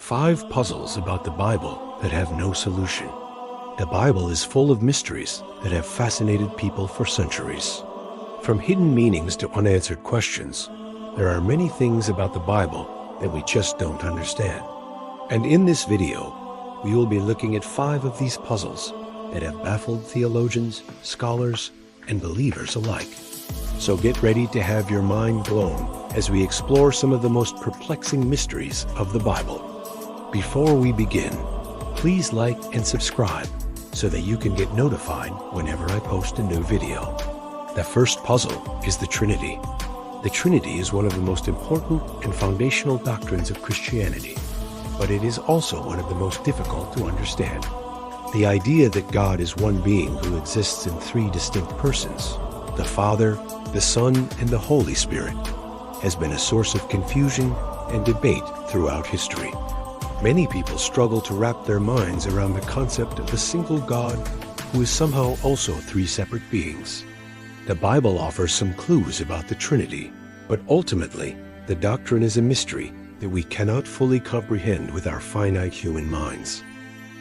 5 puzzles about the Bible that have no solution. The Bible is full of mysteries that have fascinated people for centuries. From hidden meanings to unanswered questions, there are many things about the Bible that we just don't understand. And in this video, we will be looking at 5 of these puzzles that have baffled theologians, scholars, and believers alike. So get ready to have your mind blown as we explore some of the most perplexing mysteries of the Bible. Before we begin, please like and subscribe so that you can get notified whenever I post a new video. The first puzzle is the Trinity. The Trinity is one of the most important and foundational doctrines of Christianity, but it is also one of the most difficult to understand. The idea that God is one being who exists in 3 distinct persons, the Father, the Son, and the Holy Spirit, has been a source of confusion and debate throughout history. Many people struggle to wrap their minds around the concept of a single God who is somehow also 3 separate beings. The Bible offers some clues about the Trinity, but ultimately, the doctrine is a mystery that we cannot fully comprehend with our finite human minds.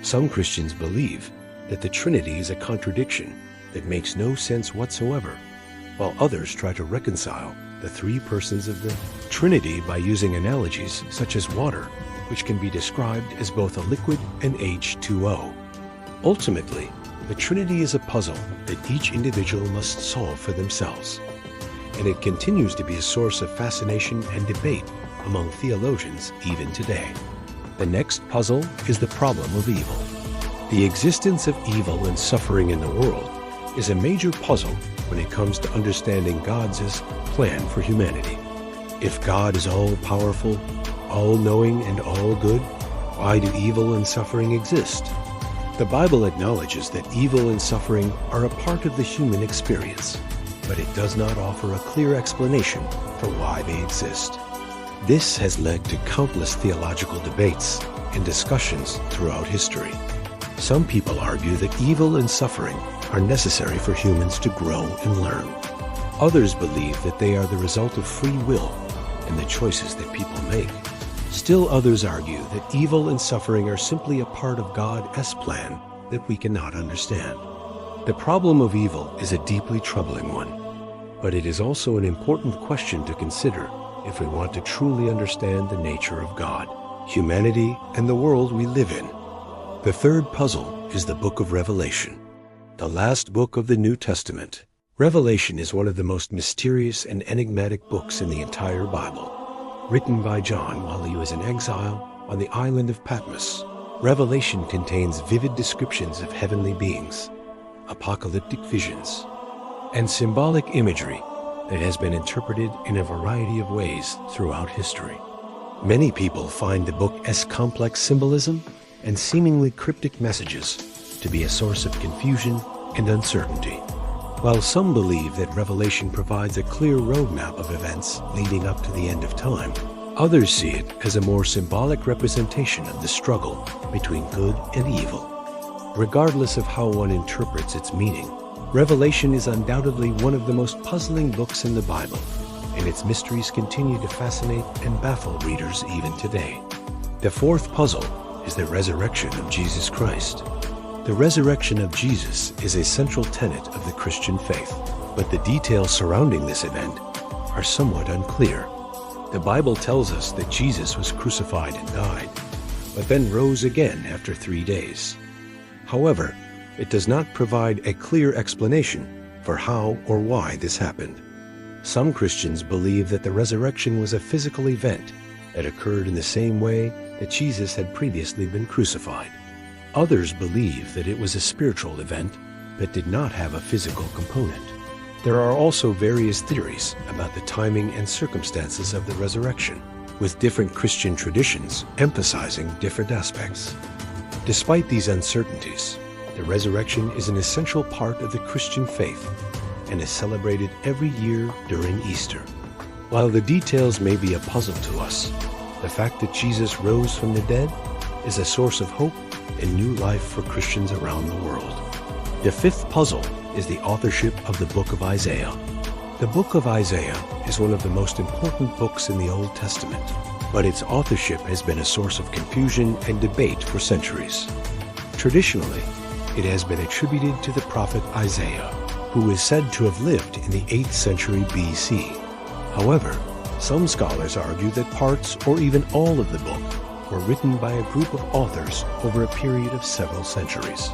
Some Christians believe that the Trinity is a contradiction that makes no sense whatsoever, while others try to reconcile the 3 persons of the Trinity by using analogies such as water, which can be described as both a liquid and H2O. Ultimately, the Trinity is a puzzle that each individual must solve for themselves, and it continues to be a source of fascination and debate among theologians even today. The next puzzle is the problem of evil. The existence of evil and suffering in the world is a major puzzle when it comes to understanding God's plan for humanity. If God is all-powerful, all-knowing, and all-good, why do evil and suffering exist? The Bible acknowledges that evil and suffering are a part of the human experience, but it does not offer a clear explanation for why they exist. This has led to countless theological debates and discussions throughout history. Some people argue that evil and suffering are necessary for humans to grow and learn. Others believe that they are the result of free will and the choices that people make. Still others argue that evil and suffering are simply a part of God's plan that we cannot understand. The problem of evil is a deeply troubling one, but it is also an important question to consider if we want to truly understand the nature of God, humanity, and the world we live in. The third puzzle is the book of Revelation, the last book of the New Testament. Revelation is one of the most mysterious and enigmatic books in the entire Bible. Written by John while he was in exile on the island of Patmos, Revelation contains vivid descriptions of heavenly beings, apocalyptic visions, and symbolic imagery that has been interpreted in a variety of ways throughout history. Many people find the book's complex symbolism and seemingly cryptic messages to be a source of confusion and uncertainty. While some believe that Revelation provides a clear roadmap of events leading up to the end of time, others see it as a more symbolic representation of the struggle between good and evil. Regardless of how one interprets its meaning, Revelation is undoubtedly one of the most puzzling books in the Bible, and its mysteries continue to fascinate and baffle readers even today. The fourth puzzle is the resurrection of Jesus Christ. The resurrection of Jesus is a central tenet of the Christian faith, but the details surrounding this event are somewhat unclear. The Bible tells us that Jesus was crucified and died, but then rose again after 3 days. However, it does not provide a clear explanation for how or why this happened. Some Christians believe that the resurrection was a physical event that occurred in the same way that Jesus had previously been crucified. Others believe that it was a spiritual event that did not have a physical component. There are also various theories about the timing and circumstances of the resurrection, with different Christian traditions emphasizing different aspects. Despite these uncertainties, the resurrection is an essential part of the Christian faith and is celebrated every year during Easter. While the details may be a puzzle to us, the fact that Jesus rose from the dead is a source of hope and new life for Christians around the world. The fifth puzzle is the authorship of the book of Isaiah. The book of Isaiah is one of the most important books in the Old Testament. but its authorship has been a source of confusion and debate for centuries. Traditionally, it has been attributed to the prophet Isaiah, who is said to have lived in the 8th century BC. However, some scholars argue that parts or even all of the book were written by a group of authors over a period of several centuries.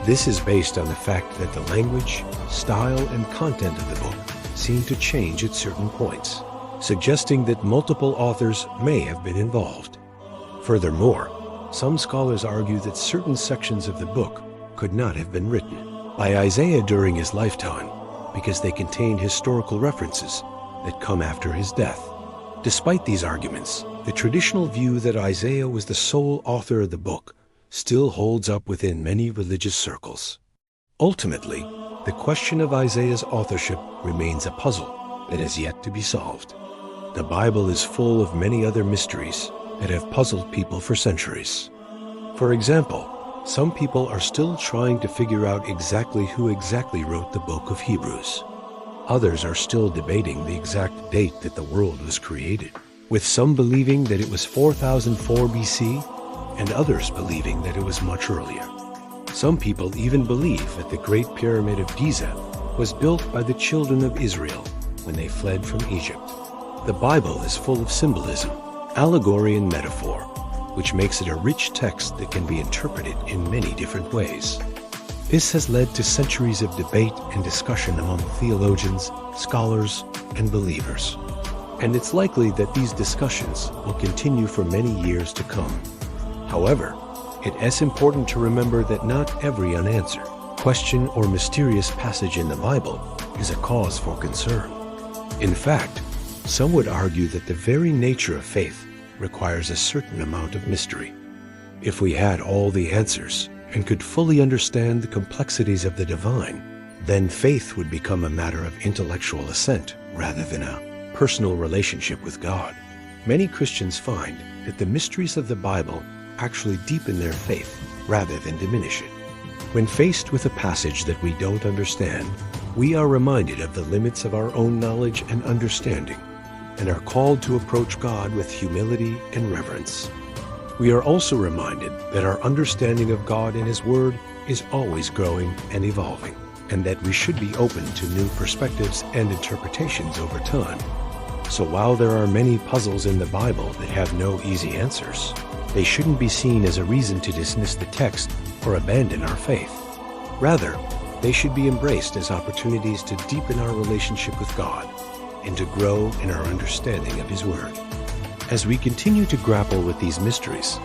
This is based on the fact that the language, style, and content of the book seem to change at certain points, suggesting that multiple authors may have been involved. Furthermore, some scholars argue that certain sections of the book could not have been written by Isaiah during his lifetime because they contain historical references that come after his death. Despite these arguments, the traditional view that Isaiah was the sole author of the book still holds up within many religious circles. Ultimately, the question of Isaiah's authorship remains a puzzle that has yet to be solved. The Bible is full of many other mysteries that have puzzled people for centuries. For example, some people are still trying to figure out exactly who exactly wrote the book of Hebrews. Others are still debating the exact date that the world was created, with some believing that it was 4004 BC and others believing that it was much earlier. Some people even believe that the Great Pyramid of Giza was built by the children of Israel when they fled from Egypt. The Bible is full of symbolism, allegory, and metaphor, which makes it a rich text that can be interpreted in many different ways. This has led to centuries of debate and discussion among theologians, scholars, and believers. And it's likely that these discussions will continue for many years to come. However, it is important to remember that not every unanswered question or mysterious passage in the Bible is a cause for concern. In fact, some would argue that the very nature of faith requires a certain amount of mystery. If we had all the answers and could fully understand the complexities of the divine, then faith would become a matter of intellectual assent rather than a personal relationship with God. Many Christians find that the mysteries of the Bible actually deepen their faith rather than diminish it. When faced with a passage that we don't understand, we are reminded of the limits of our own knowledge and understanding, and are called to approach God with humility and reverence. We are also reminded that our understanding of God and His Word is always growing and evolving, and that we should be open to new perspectives and interpretations over time. So while there are many puzzles in the Bible that have no easy answers, they shouldn't be seen as a reason to dismiss the text or abandon our faith. Rather, they should be embraced as opportunities to deepen our relationship with God and to grow in our understanding of His Word. As we continue to grapple with these mysteries,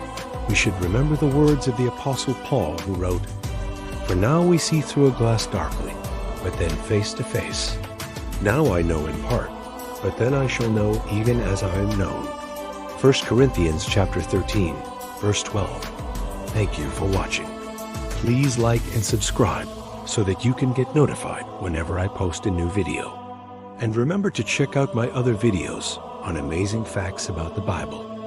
we should remember the words of the Apostle Paul, who wrote, "For now we see through a glass darkly, but then face to face. Now I know in part, but then I shall know even as I am known." 1 Corinthians chapter 13, verse 12. Thank you for watching. Please like and subscribe so that you can get notified whenever I post a new video. And remember to check out my other videos on amazing facts about the Bible.